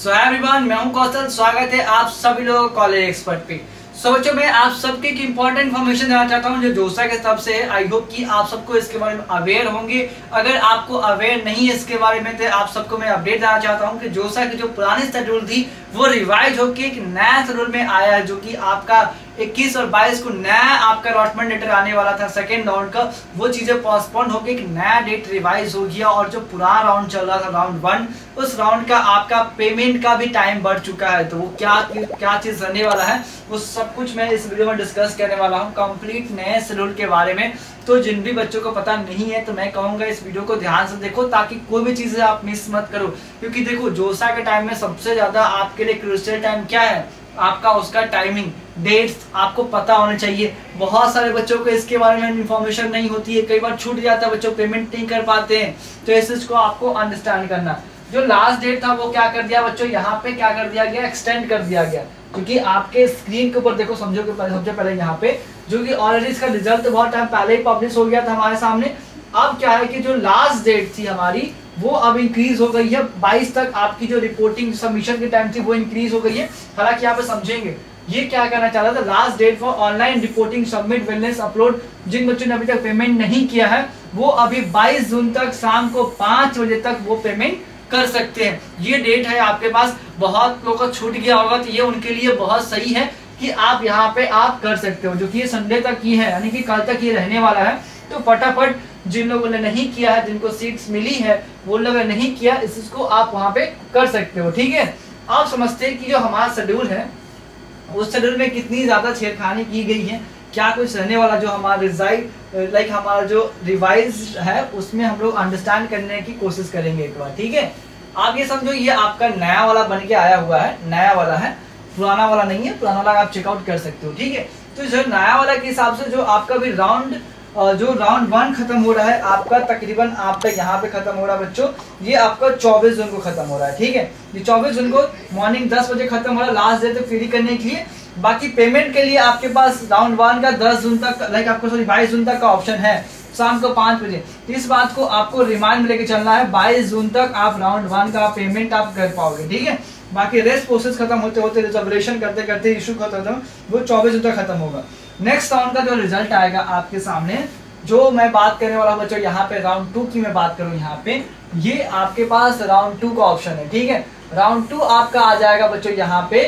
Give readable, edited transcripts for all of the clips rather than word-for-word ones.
So everyone, मैं हूं कौशल। स्वागत है आप सभी लोगों कॉलेज एक्सपर्ट पे। बच्चों मैं आप सबके एक इंपॉर्टेंट इन्फॉर्मेशन देना चाहता हूं जो जोसा के तरफ से है। आई होप कि आप सबको इसके बारे में अवेयर होंगे। अगर आपको अवेयर नहीं है इसके बारे में तो आप सबको मैं अपडेट देना चाहता हूं कि जोसा की जो पुरानी शेड्यूल थी वो रिवाइज होकर एक नया शेड्यूल में आया है, जो कि आपका 21 और 22 को नया आपका अलॉटमेंट लेटर आने वाला था सेकेंड राउंड का। वो चीजें पोस्टपोन होकर एक नया डेट रिवाइज हो गया और जो पुराना राउंड चल रहा था राउंड 1, उस राउंड का आपका पेमेंट का भी टाइम बढ़ चुका है। तो वो क्या चीज रहने वाला है वो सब कुछ मैं इस वीडियो में डिस्कस करने वाला हूँ कंप्लीट नए शेड्यूल के बारे में। तो जिन भी बच्चों को पता नहीं है तो मैं कहूंगा इस वीडियो को ध्यान से देखो ताकि कोई भी चीजें आप मिस मत करो। क्योंकि देखो जोसा के टाइम में सबसे ज्यादा आपके लिए क्रूशियल टाइम क्या है, आपका उसका टाइमिंग डेट्स आपको पता होने चाहिए। बहुत सारे बच्चों को इसके बारे में इंफॉर्मेशन नहीं होती है, कई बार छूट जाता है, बच्चों पेमेंट नहीं कर पाते हैं। तो इस चीज को आपको अंडरस्टैंड करना। जो लास्ट डेट था वो क्या कर दिया बच्चों, यहाँ पे क्या कर दिया गया, एक्सटेंड कर दिया गया। क्योंकि आपके स्क्रीन के ऊपर देखो, समझो कि सबसे पहले यहाँ पे जो कि ऑलरेडी इसका रिजल्ट बहुत टाइम पहले ही पब्लिश हो गया था हमारे सामने। अब क्या है कि जो लास्ट डेट थी हमारी वो अब इंक्रीज हो गई है 22 तक। आपकी जो रिपोर्टिंग सबमिशन की टाइम थी वो इंक्रीज हो गई है। हालांकि यहाँ पे समझेंगे ये क्या करना चाह रहा था, last date for online reporting submit wellness upload. जिन बच्चों ने अभी तक पेमेंट नहीं किया है वो अभी 22 जून तक शाम को 5 बजे तक वो पेमेंट कर सकते हैं। ये डेट है आपके पास। बहुत लोगों का छूट गया होगा तो ये उनके लिए बहुत सही है कि आप यहाँ पे आप कर सकते हो, जो कि ये संडे तक ही है, यानी कि कल तक ये रहने वाला है। तो फटाफट जिन लोगों ने नहीं किया है, जिनको सीट्स मिली है, वो लोगों ने नहीं किया, इसको आप वहां पे कर सकते हो। ठीक है, आप समझते हैं कि जो हमारा शेड्यूल है उस शेड्यूल में कितनी ज्यादा छेड़खानी की गई है, क्या कुछ रहने वाला। जो हमारा हमारा जो रिवाइज है उसमें हम लोग अंडरस्टैंड करने की कोशिश करेंगे एक बार। ठीक है, आप ये समझो ये आपका नया वाला बन के आया हुआ है, नया वाला है, पुराना वाला नहीं है। पुराना वाला आप चेकआउट कर सकते हो। ठीक है, तो जो नया वाला के हिसाब से जो आपका भी जो राउंड 1 खत्म हो रहा है आपका, तकरीबन आपका यहाँ पे खत्म हो रहा है बच्चों, ये आपका 24 जून को खत्म हो रहा है। ठीक है, ये 24 जून को मॉर्निंग 10 बजे खत्म हो रहा है, लास्ट डे तक फ्री करने के लिए। बाकी पेमेंट के लिए आपके पास राउंड 1 का 10 जून तक आपको 22 जून तक का ऑप्शन है शाम को 5 बजे। इस बात को आपको रिमाइंड में लेके चलना है, 22 जून तक आप राउंड 1 का पेमेंट आप कर पाओगे। ठीक है, बाकी रेस्ट प्रोसेस खत्म होते होते, रिजर्वेशन करते करते, इशू खत्म, वो 24 जून तक खत्म होगा। नेक्स्ट राउंड का जो रिजल्ट आएगा आपके सामने, जो मैं बात करने वाला हूं बच्चों, यहाँ पे राउंड 2 की मैं बात करूं, यहाँ पे ये आपके पास राउंड 2 का ऑप्शन है। ठीक है, राउंड 2 आपका आ जाएगा बच्चों यहाँ पे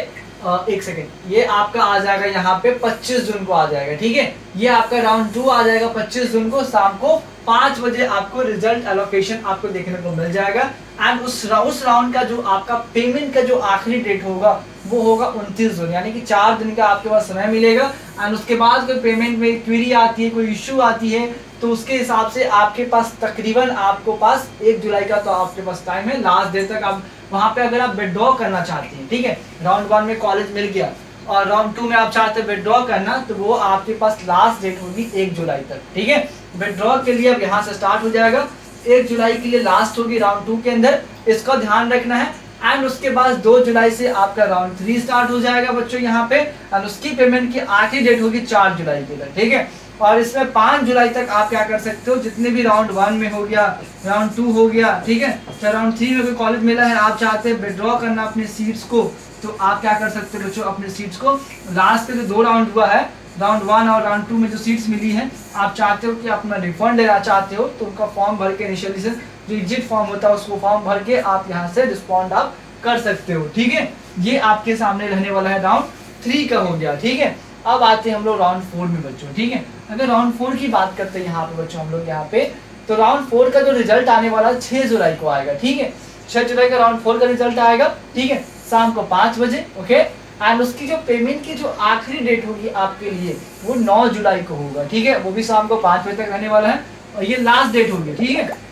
एक सेकेंड, ये आपका आ जाएगा यहाँ पे 25 जून को आ जाएगा। ठीक है, ये आपका राउंड 2 आ जाएगा 25 जून को शाम को 5 बजे आपको रिजल्ट एलोकेशन आपको देखने को मिल जाएगा। एंड उस राउंड का जो आपका पेमेंट का जो आखिरी डेट होगा वो होगा 29 जून, यानी कि 4 दिन का आपके पास समय मिलेगा। एंड उसके बाद कोई पेमेंट में क्वेरी आती है, कोई इश्यू आती है, तो उसके हिसाब से आपके पास तकरीबन आपको पास 1 जुलाई का तो आपके पास टाइम है, लास्ट डे तक। आप वहां पे अगर आप विड्रॉ करना चाहते हैं, ठीक है, राउंड 1 में कॉलेज मिल गया और राउंड 2 में आप चाहते हैं विड्रॉ करना, तो वो आपके पास लास्ट डेट होगी 1 जुलाई तक। ठीक है, विड्रॉ के लिए अब यहाँ से स्टार्ट हो जाएगा, 1 जुलाई के लिए लास्ट होगी राउंड 2 के अंदर, इसका ध्यान रखना है। एंड उसके बाद 2 जुलाई से आपका राउंड 3 स्टार्ट हो जाएगा बच्चों यहाँ पे। एंड उसकी पेमेंट की आखिरी डेट होगी 4 जुलाई के लिए। ठीक है, और इसमें 5 जुलाई तक आप क्या कर सकते हो, जितने भी राउंड 1 में हो गया, राउंड 2 हो गया, ठीक है, तो राउंड 3 में कोई कॉलेज मिला है, आप चाहते हैं विड्रॉ करना अपने सीट्स को, तो आप क्या कर सकते हो बच्चों, अपने सीट्स को लास्ट के जो 2 राउंड हुआ है, राउंड 1 और राउंड 2 में जो सीट्स मिली है, आप चाहते हो कि अपना रिफंड लेना चाहते हो, तो उनका फॉर्म भर के इनिशियली से जो एग्जिट फॉर्म होता है उसको फॉर्म भर के आप यहाँ से रिस्पॉन्ड आप कर सकते हो। ठीक है, ये आपके सामने रहने वाला है, राउंड 3 का हो गया। ठीक है, अब आते हैं हम लोग राउंड 4 में बच्चों। ठीक है, अगर राउंड 4 की बात करते हैं यहाँ पे बच्चों हम लोग यहाँ पे, तो राउंड 4 का जो रिजल्ट आने वाला है 6 जुलाई को आएगा। ठीक है, 6 जुलाई का राउंड 4 का रिजल्ट आएगा। ठीक है, शाम को 5 बजे। ओके, एंड उसकी जो पेमेंट की जो आखिरी डेट होगी आपके लिए वो 9 जुलाई को होगा। ठीक है, वो भी शाम को 5 बजे तक रहने वाला है और ये लास्ट डेट होगी। ठीक है,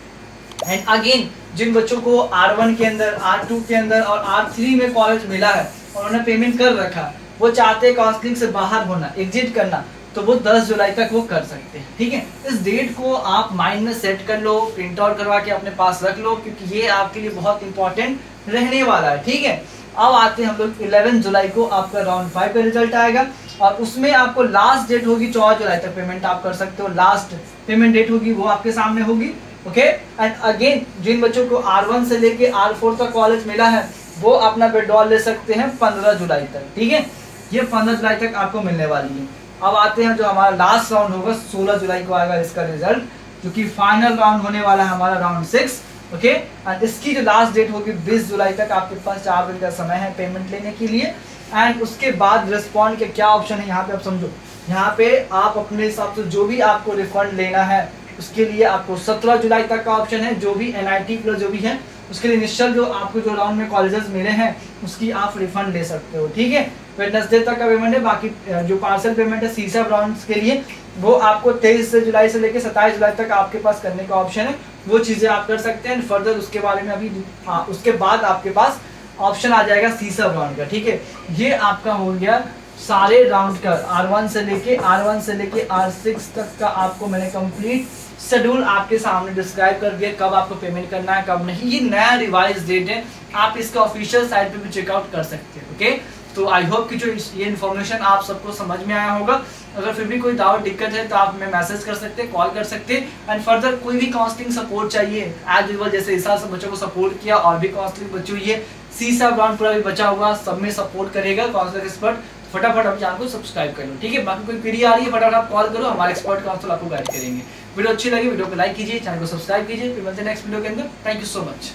एंड अगेन जिन बच्चों को R1 के अंदर, R2 के अंदर और R3 में कॉलेज मिला है और उन्होंने पेमेंट कर रखा, वो चाहते हैं काउंसलिंग से बाहर होना, एग्जिट करना, तो वो 10 जुलाई तक वो कर सकते हैं। ठीक है, इस डेट को आप माइंड में सेट कर लो, प्रिंट आउट करवा के अपने पास रख लो, क्योंकि ये आपके लिए बहुत इंपॉर्टेंट रहने वाला है। ठीक है, अब आते हैं हम लोग 11 जुलाई को आपका राउंड 5 का रिजल्ट आएगा और उसमें आपको लास्ट डेट होगी 14 जुलाई तक पेमेंट आप कर सकते हो। लास्ट पेमेंट डेट होगी वो आपके सामने होगी। ओके, एंड अगेन जिन बच्चों को R1 से लेके R4 तक कॉलेज मिला है वो अपना विड्रॉल ले सकते हैं 15 जुलाई तक। ठीक है, ये 15 जुलाई तक आपको मिलने वाली है। अब आते हैं जो हमारा लास्ट राउंड होगा, 16 जुलाई को आएगा इसका रिजल्ट, जो कि फाइनल राउंड होने वाला है हमारा राउंड 6। ओके, एंड इसकी जो लास्ट डेट होगी 20 जुलाई तक आपके पास 4 दिन का समय है पेमेंट लेने के लिए। एंड उसके बाद रिस्पॉन्ड के क्या ऑप्शन है यहाँ पे आप समझो, यहाँ पे आप अपने हिसाब से जो भी आपको रिफंड लेना है उसके लिए आपको 17 जुलाई तक का ऑप्शन है। जो भी NIT प्लस जो भी है उसके लिए इनिशियल जो आपको जो राउंड में कॉलेजेस मिले हैं उसकी आप रिफंड ले सकते हो। ठीक है, वेडनेसडे तक का पेमेंट है। बाकी जो पार्सल पेमेंट है CSAT राउंड्स के लिए वो आपको 23 जुलाई से लेकर 27 जुलाई तक आपके पास करने का ऑप्शन है, वो चीज़ें आप कर सकते हैं। फर्दर उसके बारे में अभी उसके बाद आपके पास ऑप्शन आ जाएगा CSAT राउंड का। ठीक है, ये आपका हो गया सारे राउंड का R1 से लेके R6 तक का आपको मैंने कंप्लीट शेड्यूल आपके सामने डिस्क्राइब कर दिया, कब आपको पेमेंट करना है कब नहीं। ये नया रिवाइज डेट है, आप इसका ऑफिशियल साइट पे भी चेकआउट कर सकते हैं। ओके, तो आई होप कि जो ये इन्फॉर्मेशन आप सबको समझ में आया होगा। अगर फिर भी कोई डाउट दिक्कत है तो आप हमें मैसेज कर सकते हैं, कॉल कर सकते हैं। एंड फर्दर कोई भी काउंसलिंग सपोर्ट चाहिए एज यूजुअल, जैसे इस साल से बच्चों को सपोर्ट किया और भी काउंसलिंग बची हुई है, CSAT राउंड पूरा भी बचा हुआ, सब में सपोर्ट करेगा काउंसलर एक्सपर्ट। फटाफट आप चैनल को सब्सक्राइब कर लो। ठीक है, बाकी कोई क्वेरी आ रही है फटाफट आप कॉल करो, हमारे एक्सपर्ट काउंसलर आपको गाइड करेंगे। वीडियो अच्छी लगी वीडियो को लाइक कीजिए, चैनल को सब्सक्राइब कीजिए। फिर मिलते हैं नेक्स्ट वीडियो के अंदर। Thank you so much.